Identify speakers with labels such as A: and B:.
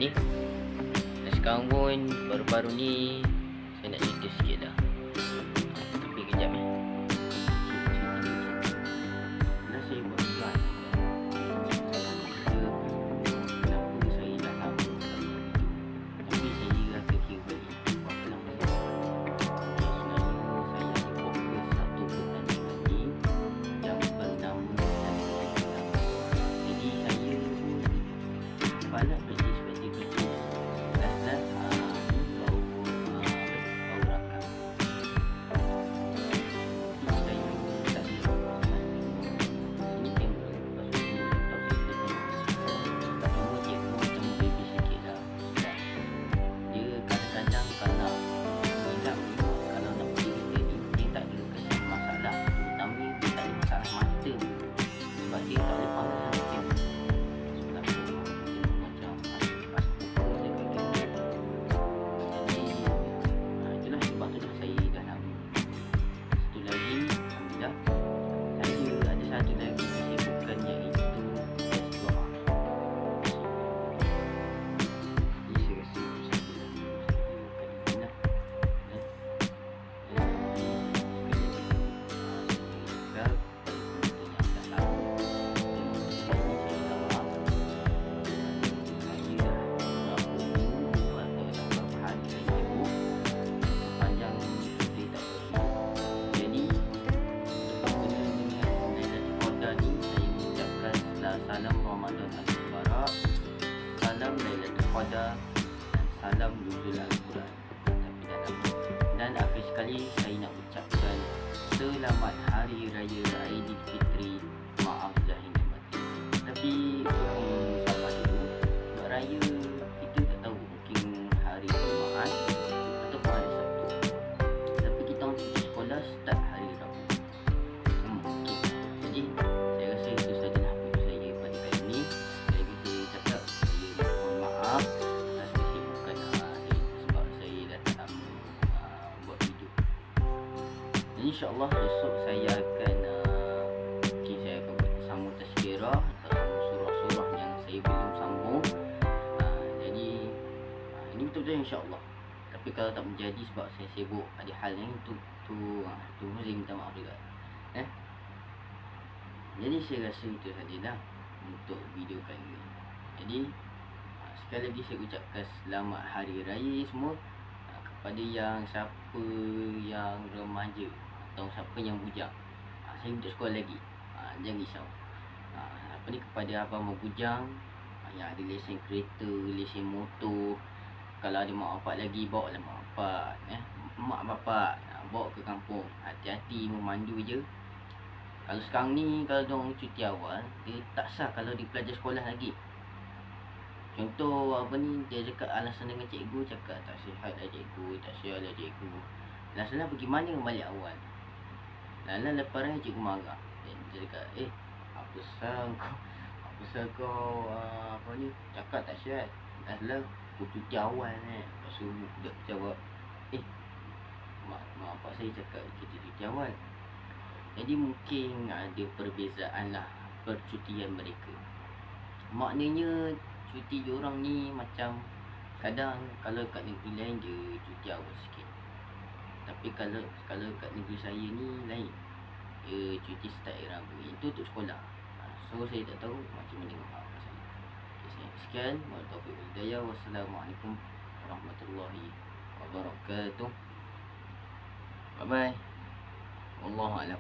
A: ni. Dan sekarang pun baru-baru ni saya nak cerita sikit lah. Tapi kejap dah saya buat kelas. Kenapa saya dah lama tapi saya rasa kira balik berapa lama sebenarnya saya ada fokus satu pertandingan ni yang bernama dan jadi saya banyak praktis last baru rakam. Saya tak ada ini kamera lepas tu cuma dia macam baby sikit lah. Dia kadang-kadang kalau hilang ni, kalau nak pergi kita ni, dia tak ada kesan masalah, terutamanya dia tak ada masalah mata sebab dia tak ada panggil kamera. Sebab tu macam itulah sebab tu dah saya dah lama. Satu lagi, alhamdulillah, saya ada satu lagi kesibukan iaitu test doa. Jadi saya rasa itu saja kali salam Ramadan al-Mubarak, salam Lailatul Qadar, dan salam nuzul Al-Quran. Dan akhir sekali saya nak ucapkan selamat Hari Raya Aidilfitri. Maaf zahir dan batin. Tapi sabar dulu, buat raya kita tak tahu, mungkin hari Jumaat ataupun hari Sabtu. Tapi kita orang pergi sekolah start hari Rabu. Jadi saya rasa itu sajalah video saya pada kali ni. Lagi saya cakap saya mohon maaf atas kesibukan saya sebab saya dah tak buat video. Dan insyaAllah esok saya akan saya akan sambung tazkirah atau sambung surah-surah yang saya belum sambung. Jadi ini betul-betul insyaAllah. Tapi kalau tak menjadi sebab saya sibuk ada hal yang tu saya minta maaf juga. Jadi saya rasa itu sajalah untuk video kali ini. Jadi sekali lagi saya ucapkan selamat Hari Raya semua kepada yang siapa yang remaja atau siapa yang bujang. Saya untuk sekolah lagi. Jangan risau. Apa ni, kepada abang bujang yang ada lesen kereta, lesen motor, kalau ada mak bapak lagi, bawa lah mak bapak, mak bapak bawa ke kampung. Hati-hati memandu je. Kalau sekarang ni, kalau diorang cuti awal, dia tak sah kalau dia pelajar sekolah lagi. Contoh apa ni, dia cakap alasan dengan cikgu, cakap tak sihat lah cikgu, tak sihat lah cikgu. Alasan pergi mana balik awal. Lalu lepas raya cikgu marah. Dia cakap, apa sah kau apa ni, cakap tak sihat. Alasan aku cuti awal Lepas tu budak jawab, mak bapak saya cakap kita cuti awal. Jadi mungkin ada perbezaan lah percutian mereka. Maknanya cuti diorang ni macam kadang kalau kat negeri lain dia cuti awal sikit. Tapi kalau kat negeri saya ni lain. Dia cuti start Rabu. Itu untuk sekolah. So saya tak tahu macam mana apa saya. Sekian, warahmatullahi wabarakatuh. Wassalamualaikum warahmatullahi wabarakatuh. Bye bye. Wallahu a'lam.